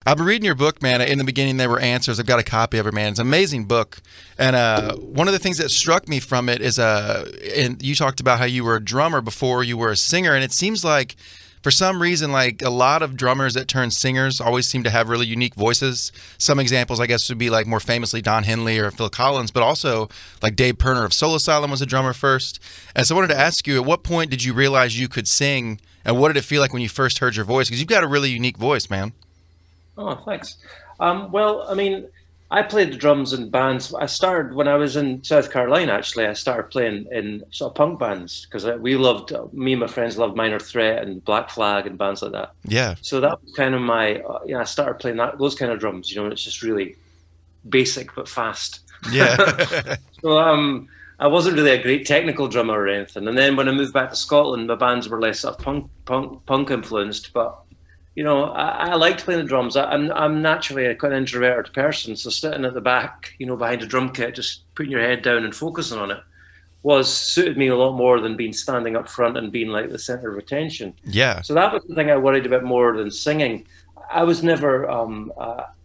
I've been reading your book, man. In the beginning, there were answers. I've got a copy of it, man. It's an amazing book. And one of the things that struck me from it is, and you talked about how you were a drummer before you were a singer. And it seems like, for some reason, like a lot of drummers that turn singers always seem to have really unique voices. Some examples, I guess, would be like more famously Don Henley or Phil Collins, but also like Dave Pirner of Soul Asylum was a drummer first. And so I wanted to ask you, at what point did you realize you could sing? And what did it feel like when you first heard your voice? Because you've got a really unique voice, man. Oh, thanks. Well, I mean, I played the drums in bands. I started when I was in South Carolina, actually. I started playing in sort of punk bands because me and my friends loved Minor Threat and Black Flag and bands like that. Yeah. So that was kind of I started playing those kind of drums, and it's just really basic but fast. Yeah. So I wasn't really a great technical drummer or anything. And then when I moved back to Scotland, my bands were less sort of punk influenced, but I liked playing the drums. I'm naturally a quite an introverted person, so sitting at the back, behind a drum kit, just putting your head down and focusing on it, suited me a lot more than being standing up front and being like the center of attention. Yeah. So that was the thing I worried about more than singing. I was never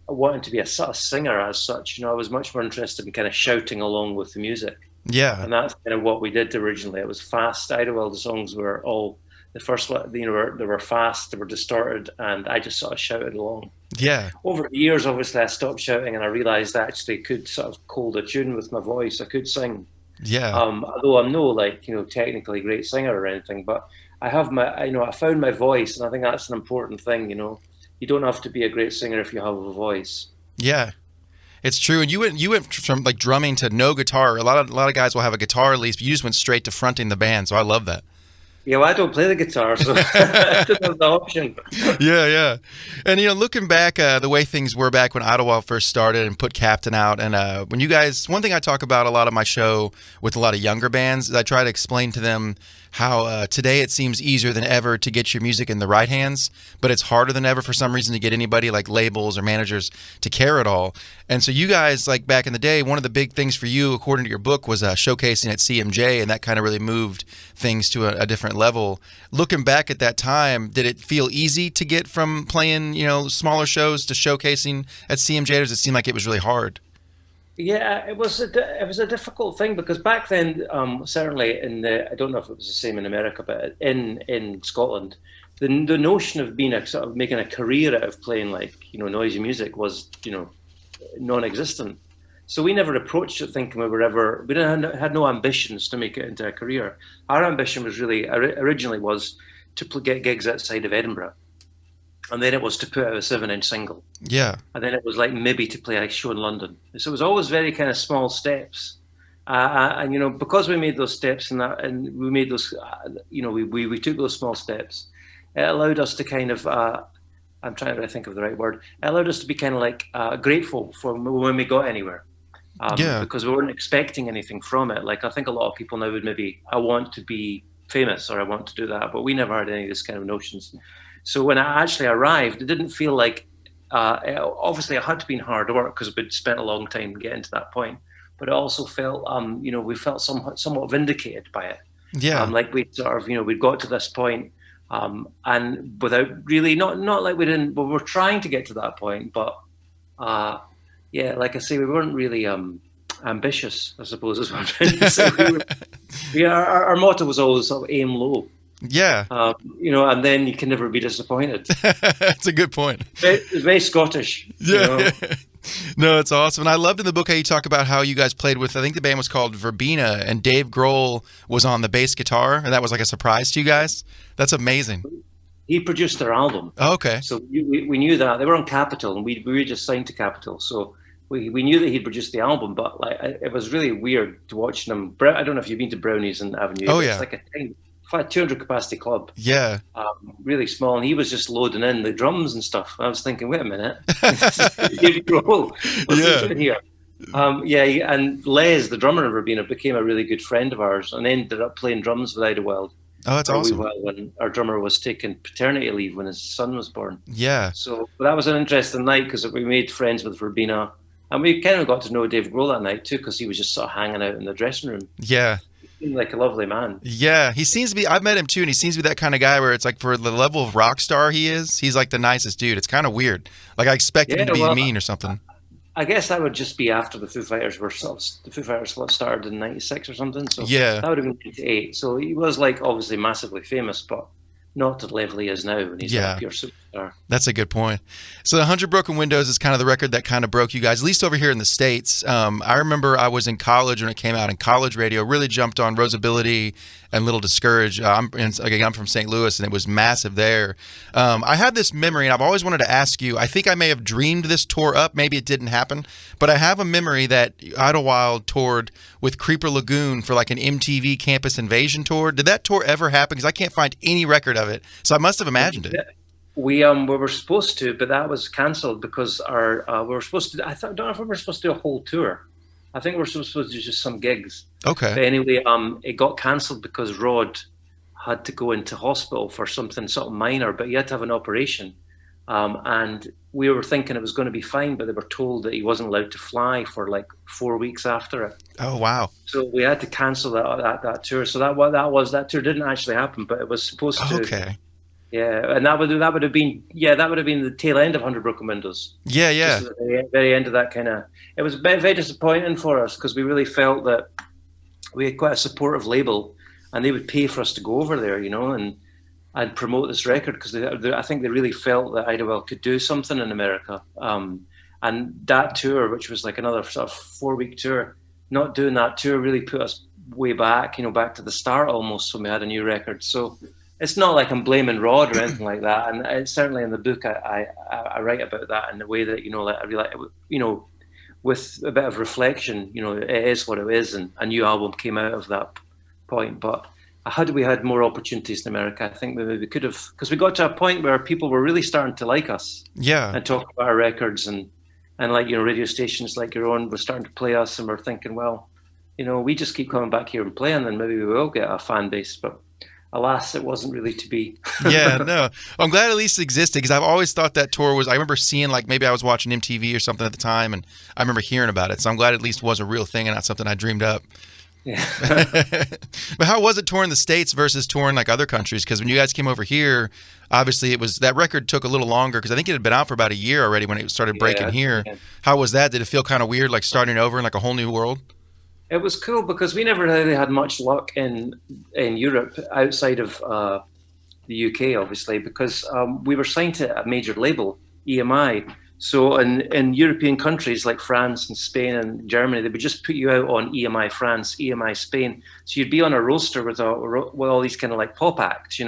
wanting to be a singer as such. I was much more interested in kind of shouting along with the music. Yeah. And that's kind of what we did originally. It was fast. Idlewild, the songs were all. The first one, they were fast, they were distorted, and I just sort of shouted along. Yeah. Over the years, obviously, I stopped shouting, and I realised I actually could sort of hold a tune with my voice. I could sing. Yeah. Although I'm no technically great singer or anything, but I have I found my voice, and I think that's an important thing. You don't have to be a great singer if you have a voice. Yeah. It's true. And you went from like drumming to no guitar. A lot of guys will have a guitar at least, but you just went straight to fronting the band. So I love that. Yeah, well, I don't play the guitar, so I didn't have the option. Yeah. And, looking back, the way things were back when Idlewild first started and put Captain out, and when you guys, one thing I talk about a lot of my show with a lot of younger bands is I try to explain to them how today it seems easier than ever to get your music in the right hands, but it's harder than ever for some reason to get anybody like labels or managers to care at all. And so you guys, like back in the day, one of the big things for you, according to your book, was showcasing at CMJ, and that kind of really moved things to a different level. Looking back at that time, did it feel easy to get from playing, smaller shows to showcasing at CMJ, or does it seem like it was really hard? Yeah, it was a difficult thing because back then, certainly I don't know if it was the same in America, but in Scotland, the notion of being sort of making a career out of playing noisy music was non-existent. So we never approached it thinking we had no ambitions to make it into a career. Our ambition was really originally was to get gigs outside of Edinburgh. And then it was to put out a 7-inch single. Yeah. And then it was like maybe to play a show in London. So it was always very kind of small steps. And, because we made those steps and we made those, we took those small steps, it allowed us to kind of, I'm trying to think of the right word, it allowed us to be kind of like grateful for when we got anywhere. Because we weren't expecting anything from it. Like I think a lot of people now would maybe, I want to be famous or I want to do that, but we never had any of this kind of notions. So when I actually arrived, it didn't feel like, obviously it had to be hard work because we'd spent a long time getting to that point, but it also felt, we felt somewhat vindicated by it. Yeah. Like we'd sort of, we'd got to this point, and without really, not like we were trying to get to that point, but like I say, we weren't really ambitious, I suppose is what I'm trying to say. Our motto was always sort of aim low. Yeah. And then you can never be disappointed. That's a good point. It's very Scottish. Yeah. No, it's awesome. And I loved in the book how you talk about how you guys played with, I think the band was called Verbena, and Dave Grohl was on the bass guitar, and that was like a surprise to you guys. That's amazing. He produced their album. Oh, okay. So we knew that. They were on Capitol, and we were just signed to Capitol. So we knew that he'd produced the album, but it was really weird to watch them. I don't know if you've been to Brownies in Avenue. Oh, yeah. It's like a tiny 200 capacity club. Yeah. Really small. And he was just loading in the drums and stuff. I was thinking, wait a minute. Dave Grohl. What's he doing here? And Les, the drummer in Verbena, became a really good friend of ours and ended up playing drums with Idlewild. Oh, that's awesome. When our drummer was taking paternity leave when his son was born. Yeah. So that was an interesting night because we made friends with Verbena. And we kind of got to know Dave Grohl that night too because he was just sort of hanging out in the dressing room. Yeah. seemed like a lovely man. Yeah, he seems to be. I've met him too, and he seems to be that kind of guy where it's like for the level of rock star he is, he's like the nicest dude. It's kind of weird. Like I expected him Yeah, to be well, mean or something. I guess that would just be after the Foo Fighters were the Foo Fighters started in '96 or something. So Yeah. that would have been '98. So he was like obviously massively famous, but not to the level he is now, and he's like a Yeah. pure superstar. That's a good point. So the 100 Broken Windows is kind of the record that kind of broke you guys, at least over here in the States. I remember I was in college when it came out, and college radio really jumped on Rosability and Little Discouraged. I'm from St. Louis, and it was massive there. I had this memory, and I've always wanted to ask you. I think I may have dreamed this tour up. Maybe it didn't happen. But I have a memory that Idlewild toured with Creeper Lagoon for like an MTV Campus Invasion tour. Did that tour ever happen? Because I can't find any record of it. So I must have imagined it. We were supposed to, but that was cancelled because our we were supposed to. Don't know if we were supposed to do a whole tour. I think we were supposed to do just some gigs. Okay. But anyway, it got cancelled because Rod had to go into hospital for something sort of minor, but he had to have an operation. And we were thinking it was going to be fine, but they were told that he wasn't allowed to fly for like 4 weeks after it. Oh wow. So we had to cancel that tour. So that tour didn't actually happen, but it was supposed to. Okay. Yeah, and that would have been the tail end of 100 Broken Windows. Yeah, yeah. Just at the very end of that kind of. It was very, very disappointing for us because we really felt that we had quite a supportive label, and they would pay for us to go over there, and promote this record because I think they really felt that Idlewild could do something in America. And that tour, which was like another sort of 4-week tour, not doing that tour really put us way back, back to the start almost when we had a new record. So. It's not like I'm blaming Rod or anything like that, and it's certainly in the book I write about that in the way that like I really with a bit of reflection, it is what it is, and a new album came out of that point. But had we had more opportunities in America, I think maybe we could have, because we got to a point where people were really starting to like us, and talk about our records, and like radio stations like your own were starting to play us, and we're thinking, well, we just keep coming back here and playing, then maybe we will get a fan base, but. Alas, it wasn't really to be. Yeah, no. I'm glad at least it existed because I've always thought that tour was. I remember seeing like maybe I was watching MTV or something at the time, and I remember hearing about it. So I'm glad it at least was a real thing and not something I dreamed up. Yeah. But how was it touring the States versus touring like other countries? Because when you guys came over here, obviously it was that record took a little longer because I think it had been out for about a year already when it started breaking here. Yeah. How was that? Did it feel kind of weird, like starting over in like a whole new world? It was cool because we never really had much luck in Europe outside of the UK, obviously, because we were signed to a major label, EMI. So in European countries like France and Spain and Germany, they would just put you out on EMI France, EMI Spain. So you'd be on a roster with all these kind of like pop acts,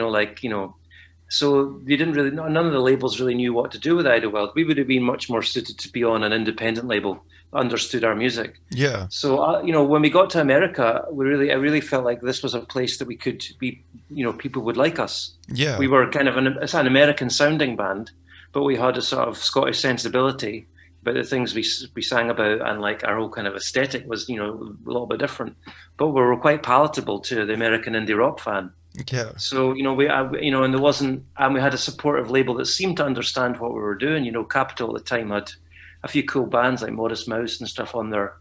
So they didn't really. None of the labels really knew what to do with Idlewild. We would have been much more suited to be on an independent label, understood our music. Yeah. So when we got to America, I really felt like this was a place that we could be. People would like us. Yeah. We were kind of an American sounding band, but we had a sort of Scottish sensibility. But the things we sang about and like our whole kind of aesthetic was a little bit different. But we were quite palatable to the American indie rock fan. Yeah. So and there wasn't, and we had a supportive label that seemed to understand what we were doing. Capitol at the time had a few cool bands like Modest Mouse and stuff on there.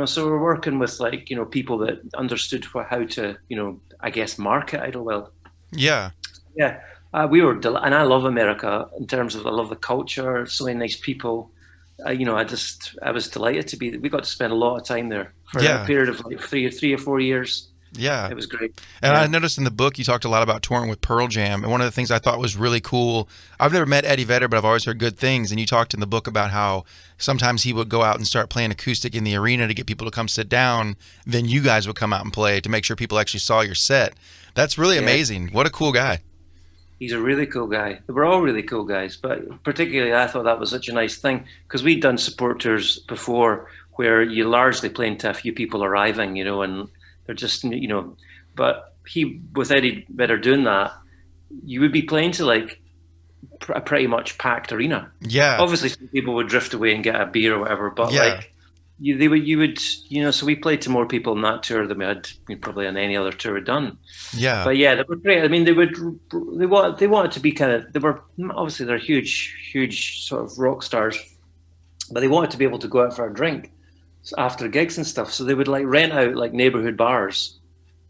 So we're working with like people that understood how to I guess market Idlewild. Yeah. Yeah. We were, and I love America in terms of I love the culture. So many nice people. I was delighted to be. We got to spend a lot of time there for a period of like three or 4 years. Yeah. It was great. And I noticed in the book you talked a lot about touring with Pearl Jam. And one of the things I thought was really cool, I've never met Eddie Vedder, but I've always heard good things. And you talked in the book about how sometimes he would go out and start playing acoustic in the arena to get people to come sit down. Then you guys would come out and play to make sure people actually saw your set. That's really amazing. What a cool guy. He's a really cool guy. We're all really cool guys, but particularly I thought that was such a nice thing because we'd done support tours before where you largely playing to a few people arriving, and they're just, but with Eddie Vedder doing that, you would be playing to like a pretty much packed arena. Yeah. Obviously, some people would drift away and get a beer or whatever, but like you would, so we played to more people on that tour than we had probably on any other tour we'd done. Yeah. But yeah, they were great. I mean, they wanted to be they're huge sort of rock stars, but they wanted to be able to go out for a drink after gigs and stuff. So they would like rent out like neighborhood bars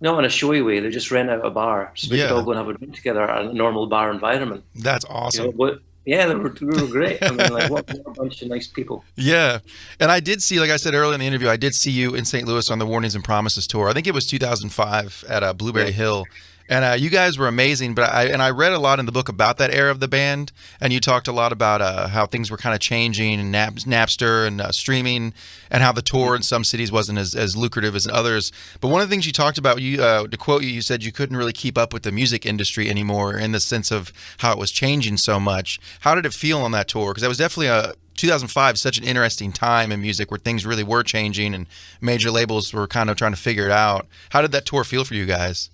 not in a showy way. They just rent out a bar so we could all Yeah, go and have a drink together at a normal bar environment. that's You know, awesome. but yeah, we were great. I mean, like what a bunch of nice people. Yeah. And I did see, like I said earlier in the interview, I did see you in St. Louis on the Warnings and Promises tour. I think it was 2005 at Yeah. Blueberry Hill. And you guys were amazing, but I read a lot in the book about that era of the band, and you talked a lot about how things were kind of changing, and Napster and streaming, and how the tour in some cities wasn't as lucrative as in others. But one of the things you talked about, to quote you, you said you couldn't really keep up with the music industry anymore in the sense of how it was changing so much. How did it feel on that tour? Because that was definitely 2005 is such an interesting time in music where things really were changing and major labels were kind of trying to figure it out. How did that tour feel for you guys?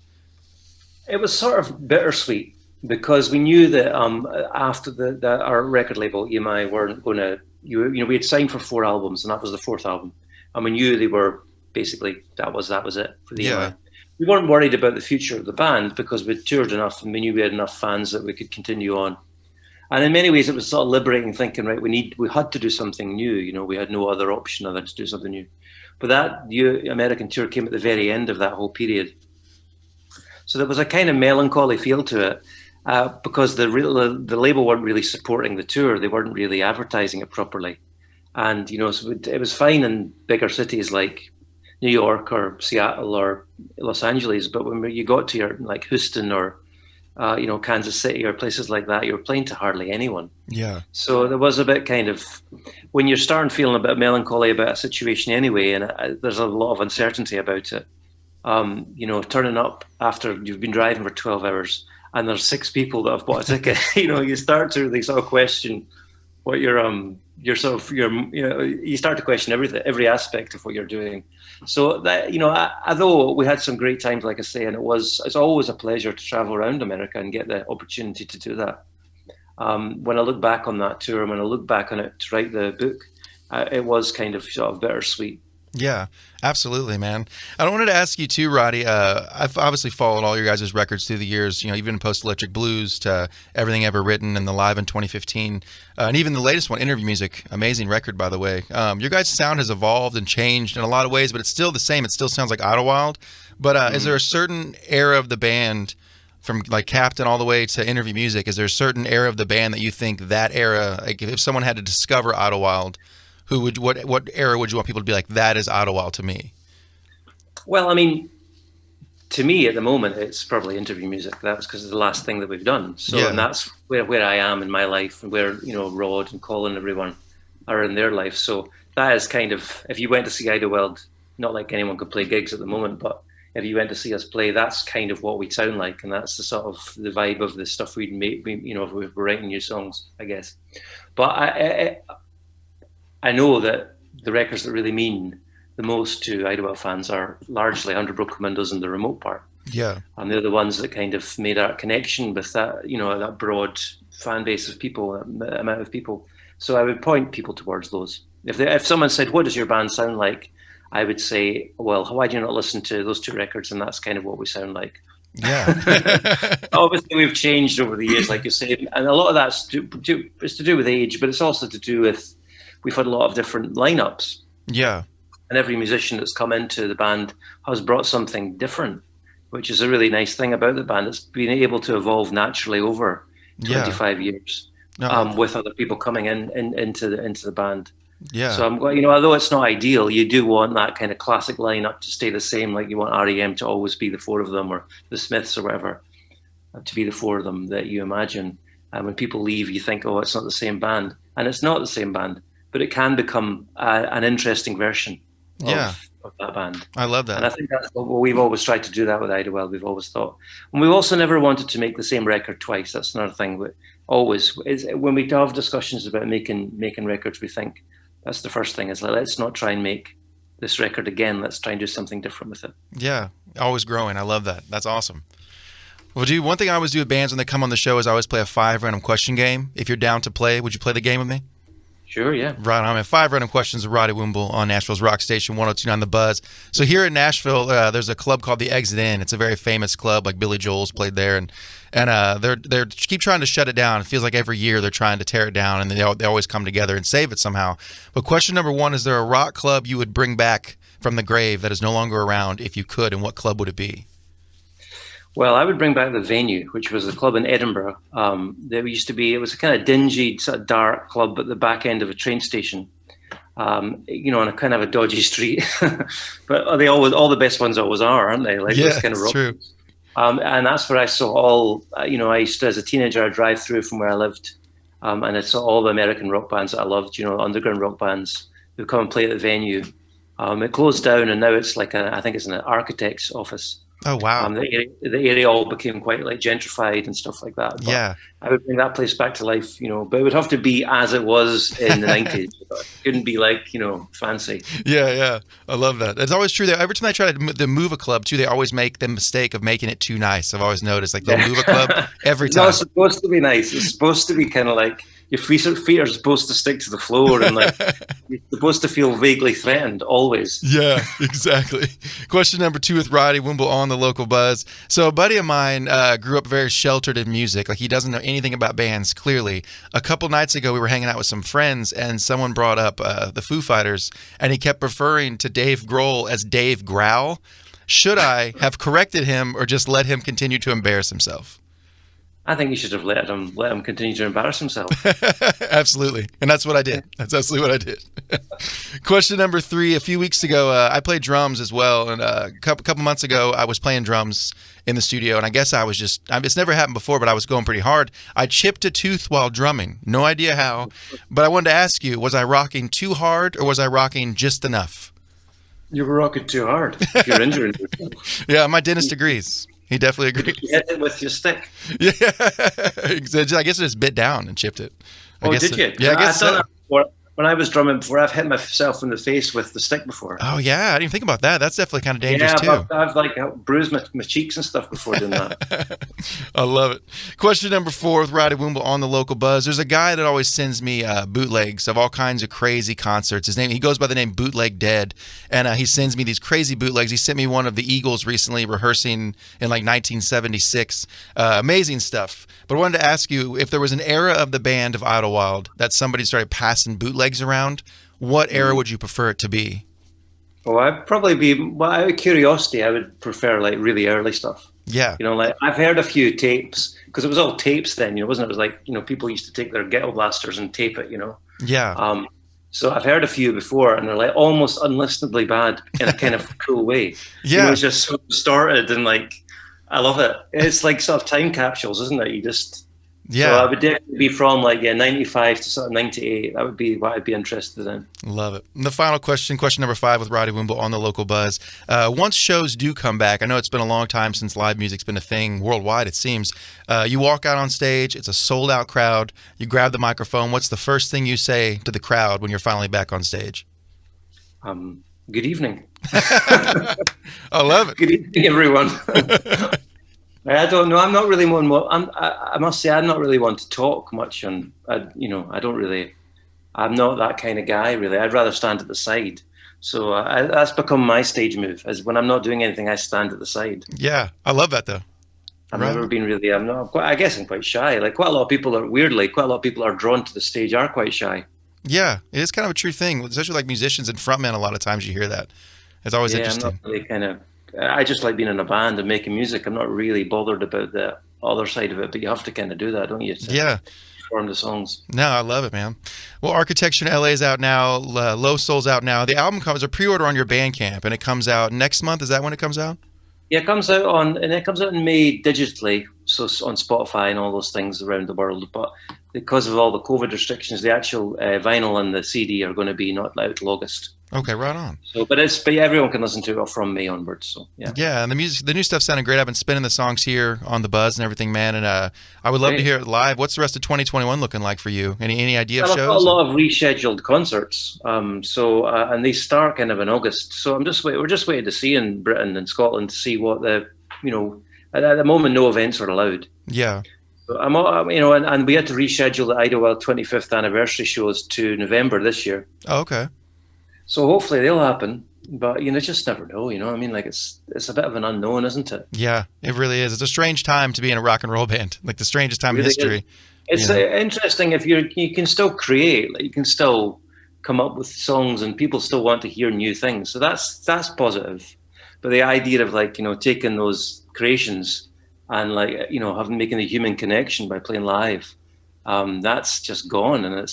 It was sort of bittersweet because we knew that after our record label EMI weren't going to you know we had signed for 4 albums and that was the fourth album, and we knew they were basically that was it for the Yeah. EMI. We weren't worried about the future of the band because we'd toured enough and we knew we had enough fans that we could continue on. And in many ways, it was sort of liberating, thinking, right, we had to do something new. You know, we had no other option other than to do something new. But that new American tour came at the very end of that whole period. So there was a kind of melancholy feel to it because the label weren't really supporting the tour. They weren't really advertising it properly. And, you know, so it was fine in bigger cities like New York or Seattle or Los Angeles. But when you got to your like Houston or, you know, Kansas City or places like that, you were playing to hardly anyone. Yeah. So there was a bit kind of, when you're starting feeling a bit melancholy about a situation anyway, and there's a lot of uncertainty about it, you know, turning up after you've been driving for 12 hours and there's 6 people that have bought a ticket, you know, you start to really sort of question what your sort of, you know, you start to question everything, every aspect of what you're doing. So that, you know, although we had some great times, like I say, and it's always a pleasure to travel around America and get the opportunity to do that. When I look back on that tour, when I look back on it to write the book, it was kind of sort of bittersweet. Yeah, absolutely, man. I wanted to ask you too, Roddy. I've obviously followed all your guys' records through the years. You know, even Post Electric Blues to Everything Ever Written and the Live in 2015, and even the latest one, Interview Music. Amazing record, by the way. Your guys' sound has evolved and changed in a lot of ways, but it's still the same. It still sounds like Idlewild. But is there a certain era of the band, from like Captain all the way to Interview Music? Is there a certain era of the band that you think that era, like if someone had to discover Idlewild? What era would you want people to be like, that is Idlewild to me? Well, I mean, to me at the moment, it's probably Interview Music. That's because it's the last thing that we've done. So, Yeah. and that's where I am in my life and where, you know, Rod and Colin and everyone are in their life. So that is kind of, if you went to see Idlewild, not like anyone could play gigs at the moment, but if you went to see us play, that's kind of what we sound like. And that's the sort of the vibe of the stuff we'd make, you know, if we were writing new songs, I guess. But I know that the records that really mean the most to Idlewild fans are largely 100 Broken Windows and The Remote Part. Yeah. And they're the ones that kind of made that connection with that, you know, that broad fan base of people, that amount of people. So I would point people towards those. If someone said, what does your band sound like? I would say, well, why do you not listen to those 2 records? And that's kind of what we sound like. Yeah. Obviously, we've changed over the years, like you say. And a lot of that's to do with age, but it's also to do with, we've had a lot of different lineups. Yeah. And every musician that's come into the band has brought something different, which is a really nice thing about the band. It's been able to evolve naturally over 25 years, with other people coming into the band. Yeah. So I'm, you know, although it's not ideal, you do want that kind of classic lineup to stay the same. Like you want REM to always be the 4 of them, or the Smiths or whatever, to be the 4 of them that you imagine. And when people leave, you think, oh, it's not the same band, and it's not the same band, but it can become an interesting version of that band. I love that. And I think that's what we've always tried to do that with Idlewild. We've always thought, and we've also never wanted to make the same record twice. That's another thing. But always, when we have discussions about making records, we think that's the first thing is like, let's not try and make this record again. Let's try and do something different with it. Yeah, always growing. I love that. That's awesome. Well, one thing I always do with bands when they come on the show is I always play a 5 random question game. If you're down to play, would you play the game with me? Sure, yeah. Right on. 5 random questions with Roddy Woomble on Nashville's Rock Station 102.9 The Buzz. So here in Nashville, there's a club called the Exit Inn. It's a very famous club, like Billy Joel's played there, and they're keep trying to shut it down. It feels like every year they're trying to tear it down, and they always come together and save it somehow. But question number 1: is there a rock club you would bring back from the grave that is no longer around if you could, and what club would it be? Well, I would bring back the Venue, which was the club in Edinburgh. There used to be, it was a kind of dingy, sort of dark club at the back end of a train station, on a kind of a dodgy street. But all the best ones always are, aren't they? Like Yeah, those kind of it's rock. true. And that's where I saw all, I used to, as a teenager, I'd drive through from where I lived. And I saw all the American rock bands that I loved, underground rock bands who come and play at the Venue. It closed down, and now it's like I think it's an architect's office. Oh wow. The area all became quite like gentrified and stuff like that. But Yeah. I would bring that place back to life, but it would have to be as it was in the 90s. It couldn't be like, fancy. Yeah. I love that. It's always true that every time I try to move a club too, they always make the mistake of making it too nice. I've always noticed, like they'll move a club every It's time. not supposed to be nice. It's supposed to be kind of like your feet are supposed to stick to the floor, and like you're supposed to feel vaguely threatened always. Yeah, exactly. Question number 2 with Roddy Woomble on the local buzz. So a buddy of mine grew up very sheltered in music. Like he doesn't know anything about bands, clearly. A couple nights ago, we were hanging out with some friends, and someone brought up the Foo Fighters, and he kept referring to Dave Grohl as Dave Growl. Should I have corrected him or just let him continue to embarrass himself? I think you should have let him continue to embarrass himself. Absolutely. And that's what I did. That's absolutely what I did. Question number 3. A few weeks ago, I played drums as well. And a couple months ago, I was playing drums in the studio. And I guess it's never happened before, but I was going pretty hard. I chipped a tooth while drumming. No idea how. But I wanted to ask you, was I rocking too hard or was I rocking just enough? You were rocking too hard. You're injuring yourself. Yeah, my dentist agrees. He definitely agrees. You hit it with your stick. Yeah. I guess I just bit down and chipped it. Did you? Yeah, I guess so. That before. When I was drumming before, I've hit myself in the face with the stick before. Oh, yeah. I didn't even think about that. That's definitely kind of dangerous, too. I've like bruised my cheeks and stuff before doing that. I love it. Question number 4 with Roddy Woomble on the local buzz. There's a guy that always sends me bootlegs of all kinds of crazy concerts. He goes by the name Bootleg Dead, and he sends me these crazy bootlegs. He sent me one of the Eagles recently rehearsing in like 1976. Amazing stuff. But I wanted to ask you, if there was an era of the band of Idlewild that somebody started passing bootlegs around, what era would you prefer it to be? Well, I'd probably be, out of curiosity, I would prefer like really early stuff. Yeah. Like I've heard a few tapes, because it was all tapes then, wasn't it? It was like, people used to take their ghetto blasters and tape it, Yeah. So I've heard a few before, and they're like almost unlistenably bad in a kind of cool way. Yeah. It's just so started, and like, I love it. It's like sort of time capsules, isn't it? Yeah. So I would definitely be from 95 to sort of 98. That would be what I'd be interested in. Love it. And the final question number 5 with Roddy Woomble on the local buzz. Once shows do come back, I know it's been a long time since live music's been a thing worldwide, it seems. You walk out on stage, it's a sold out crowd, you grab the microphone. What's the first thing you say to the crowd when you're finally back on stage? Good evening. I love it. Good evening, everyone. I don't know. I'm not really one. I must say, I'm not really one to talk much, and I'm not that kind of guy, really. I'd rather stand at the side. So that's become my stage move. As when I'm not doing anything, I stand at the side. Yeah, I love that though. I've never been really. I guess I'm quite shy. Like quite a lot of people are drawn to the stage, are quite shy. Yeah, it is kind of a true thing, especially like musicians and frontmen. A lot of times you hear that. It's always interesting. I'm not really I just like being in a band and making music. I'm not really bothered about the other side of it, but you have to kind of do that, don't you? Yeah. Perform the songs. No, I love it, man. Well, Architecture in LA is out now. Low Soul's out now. The album comes a pre-order on your Bandcamp, and it comes out next month. Is that when it comes out? Yeah, it comes out in May digitally, so on Spotify and all those things around the world. But because of all the COVID restrictions, the actual vinyl and the CD are going to be not out till August. Okay, right on. So, but everyone can listen to it from May onwards. So yeah. Yeah, and the new stuff sounded great. I've been spinning the songs here on the buzz and everything, man. And I would love to hear it live. What's the rest of 2021 looking like for you? Any idea of shows? I've got a lot of rescheduled concerts. And they start kind of in August. So we're just waiting to see in Britain and Scotland to see what at the moment no events are allowed. Yeah. So and we had to reschedule the Idlewild 25th anniversary shows to November this year. Oh, okay. So hopefully they'll happen, but just never know. I mean, like it's a bit of an unknown, isn't it? Yeah, it really is. It's a strange time to be in a rock and roll band, like the strangest time in history. It's interesting if you can still create, like you can still come up with songs, and people still want to hear new things. So that's positive. But the idea of taking those creations and like, you know, making the human connection by playing live. That's just gone, and I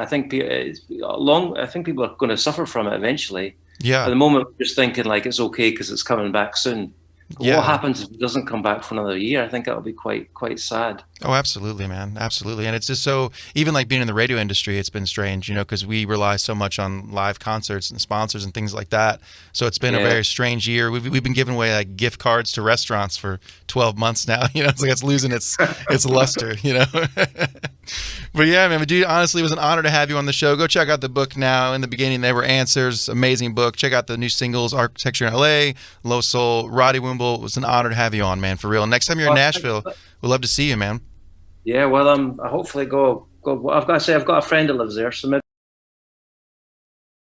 think I think people are going to suffer from it eventually. At Yeah. the moment, we're just thinking like it's okay because it's coming back soon. But what Yeah. happens if it doesn't come back for another year? I think that'll be quite sad. Oh, absolutely, man. Absolutely. And it's just so, even like being in the radio industry, it's been strange, because we rely so much on live concerts and sponsors and things like that. So it's been a Yeah. very strange year. We've been giving away like gift cards to restaurants for 12 months now. It's like it's losing its luster. But yeah, man, dude, honestly, it was an honor to have you on the show. Go check out the book now. In the beginning, there were answers. Amazing book. Check out the new singles, Architecture in LA, Low Soul, Roddy Woomble. It was an honor to have you on, man, for real. Next time you're in Nashville, we'd love to see you, man. Yeah, well, I hopefully go. I've got to say, I've got a friend that lives there, so maybe